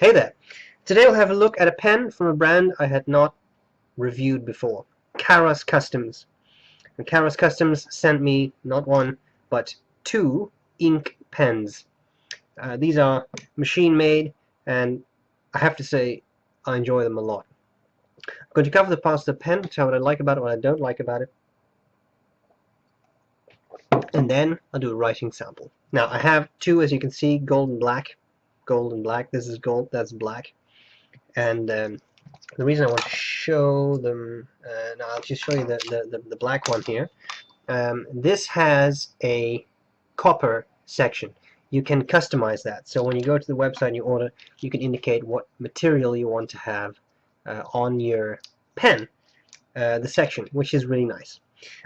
Hey there! Today we'll have a look at a pen from a brand I had not reviewed before, Karas Kustoms. And Karas Kustoms sent me not one, but two ink pens. These are machine made, and I have to say I enjoy them a lot. I'm going to cover the parts of the pen, tell what I like about it, what I don't like about it, and then I'll do a writing sample. Now I have two, as you can see, gold and black. Gold and black. This is gold, that's black. And the reason I want to show them, now I'll just show you the black one here. This has a copper section. You can customize that. So when you go to the website and you order, you can indicate what material you want to have on your pen, the section, which is really nice.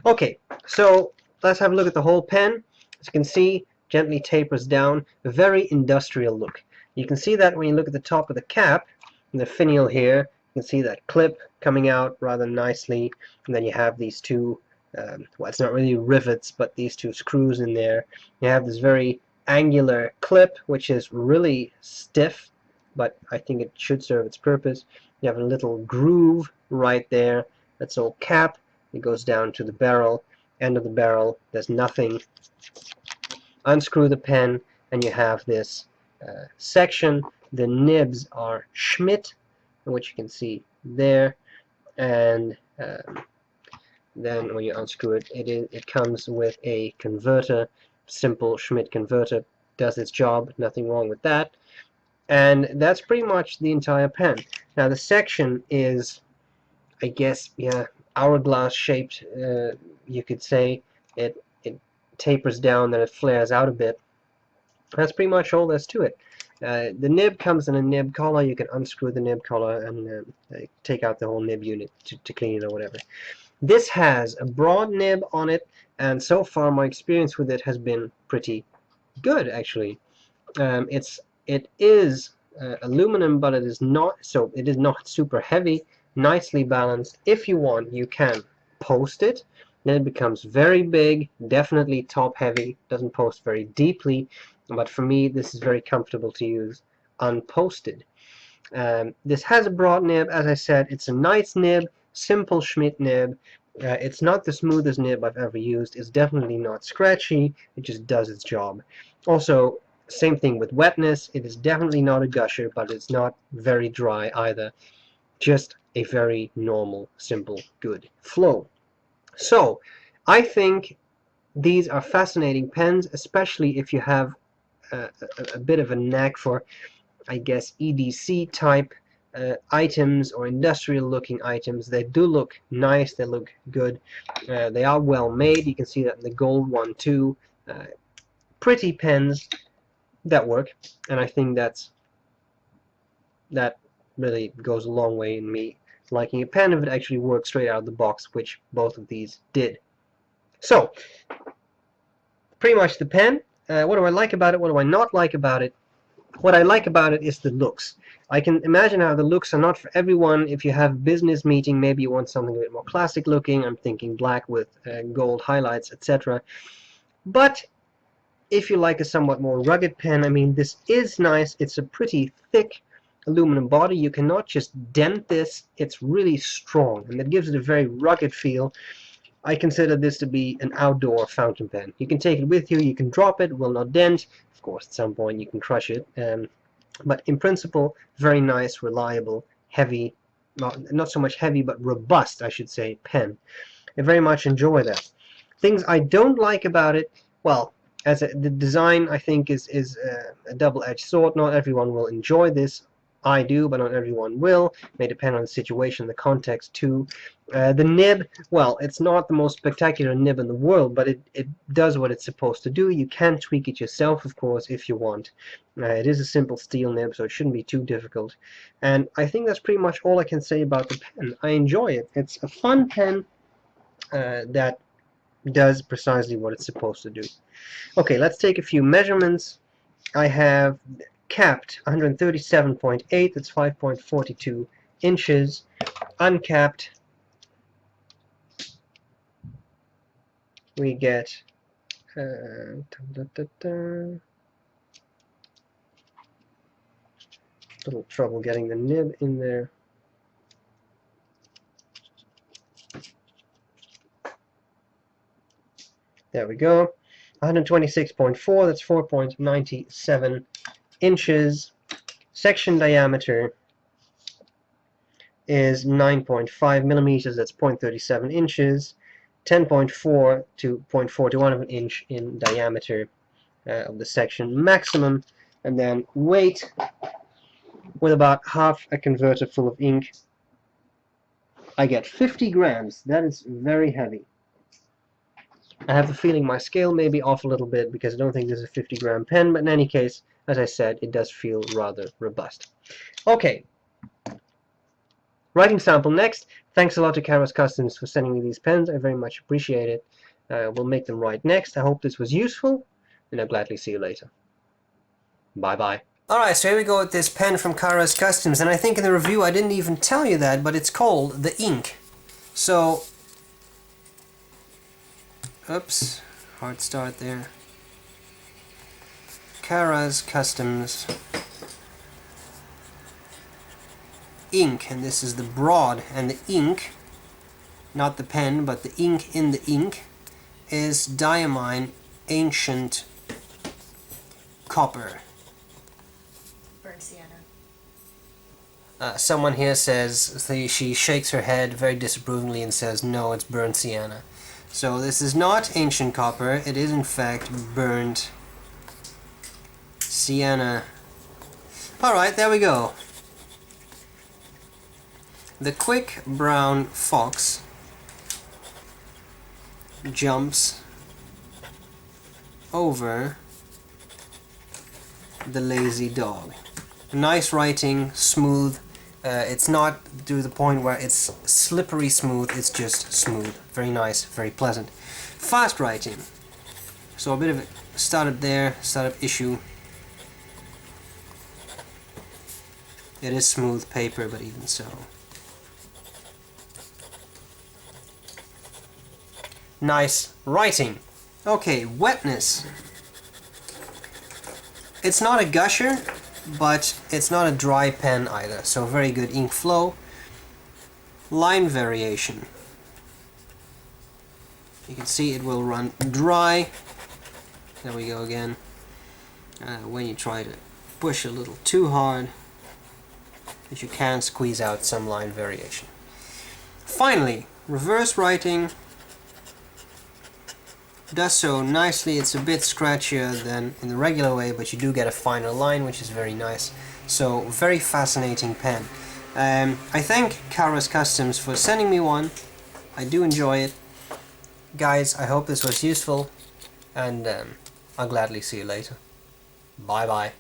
Okay, so let's have a look at the whole pen. As you can see, gently tapers down, a very industrial look. You can see that when you look at the top of the cap, the finial here, you can see that clip coming out rather nicely, and then you have these two, well, it's not really rivets, but these two screws in there. You have this very angular clip, which is really stiff, but I think it should serve its purpose. You have a little groove right there. That's all cap. It goes down to the barrel, end of the barrel. There's nothing. Unscrew the pen, and you have this section. The nibs are Schmidt, which you can see there, and then when you unscrew it, it comes with a converter, simple Schmidt converter. Does its job, nothing wrong with that. And that's pretty much the entire pen. Now the section is, I guess, yeah, hourglass shaped, you could say. It tapers down, then it flares out a bit. That's pretty much all there's to it. The nib comes in a nib collar. You can unscrew the nib collar and take out the whole nib unit to clean it or whatever. This has a broad nib on it, and so far my experience with it has been pretty good, actually. It is aluminum, but it is not super heavy. Nicely balanced. If you want, you can post it. Then it becomes very big, definitely top heavy. Doesn't post very deeply, but for me, this is very comfortable to use unposted. This has a broad nib, as I said. It's a nice nib, simple Schmidt nib. It's not the smoothest nib I've ever used. It's definitely not scratchy. It just does its job. Also, same thing with wetness. It is definitely not a gusher, but it's not very dry either. Just a very normal, simple, good flow. So, I think these are fascinating pens, especially if you have a bit of a knack for, I guess, EDC type items or industrial looking items. They do look nice, they look good, they are well made. You can see that in the gold one too. Pretty pens that work, and I think that really goes a long way in me liking a pen if it actually works straight out of the box, which both of these did. So, pretty much the pen. What do I like about it? What do I not like about it? What I like about it is the looks. I can imagine how the looks are not for everyone. If you have a business meeting, maybe you want something a bit more classic looking. I'm thinking black with gold highlights, etc. But if you like a somewhat more rugged pen, I mean, this is nice. It's a pretty thick aluminum body. You cannot just dent this. It's really strong, and that gives it a very rugged feel. I consider this to be an outdoor fountain pen. You can take it with you, you can drop it, will not dent. Of course, at some point you can crush it. But in principle, very nice, reliable, heavy, not so much heavy, but robust, I should say, pen. I very much enjoy that. Things I don't like about it, well, the design, I think, is a double-edged sword. Not everyone will enjoy this. I do, but not everyone will. It may depend on the situation, the context too. The nib, well, it's not the most spectacular nib in the world, but it does what it's supposed to do. You can tweak it yourself, of course, if you want. It is a simple steel nib, so it shouldn't be too difficult. And I think that's pretty much all I can say about the pen. I enjoy it. It's a fun pen that does precisely what it's supposed to do. Okay, let's take a few measurements. I have capped 137.8, that's 5.42 inches. Uncapped, we get 5.42 little trouble getting the nib in there. There we go. 126.4, that's 4.97 inches. Section diameter is 9.5 millimeters, that's 0.37 inches. 10.4 to 0.41 of an inch in diameter of the section maximum. And then weight, with about half a converter full of ink, I get 50 grams. That is very heavy. I have the feeling my scale may be off a little bit because I don't think this is a 50-gram pen, but in any case, as I said, it does feel rather robust. Okay, writing sample next. Thanks a lot to Karos Customs for sending me these pens. I very much appreciate it. We'll make them right next. I hope this was useful, and I'll gladly see you later. Bye-bye. Alright, so here we go with this pen from Karos Customs, and I think in the review I didn't even tell you that, but it's called the Ink. So, oops, hard start there. Karos Customs ink, and this is the broad, and the ink, not the pen, but the ink in the ink, is Diamine Ancient Copper. Burnt sienna. Someone here says, she shakes her head very disapprovingly and says, no, it's burnt sienna. So this is not ancient copper, it is in fact burnt sienna. Alright, there we go. The quick brown fox jumps over the lazy dog. Nice writing, smooth. It's not to the point where it's slippery smooth, it's just smooth. Very nice, very pleasant. Fast writing. So a bit of a startup there, startup issue. It is smooth paper, but even so. Nice writing. Okay, wetness. It's not a gusher, but it's not a dry pen either, so very good ink flow. Line variation. You can see it will run dry. There we go again. When you try to push a little too hard, but you can squeeze out some line variation. Finally, reverse writing. Does so nicely. It's a bit scratchier than in the regular way, but you do get a finer line, which is very nice. So, very fascinating pen. I thank Karos Customs for sending me one. I do enjoy it. Guys, I hope this was useful, and I'll gladly see you later. Bye bye.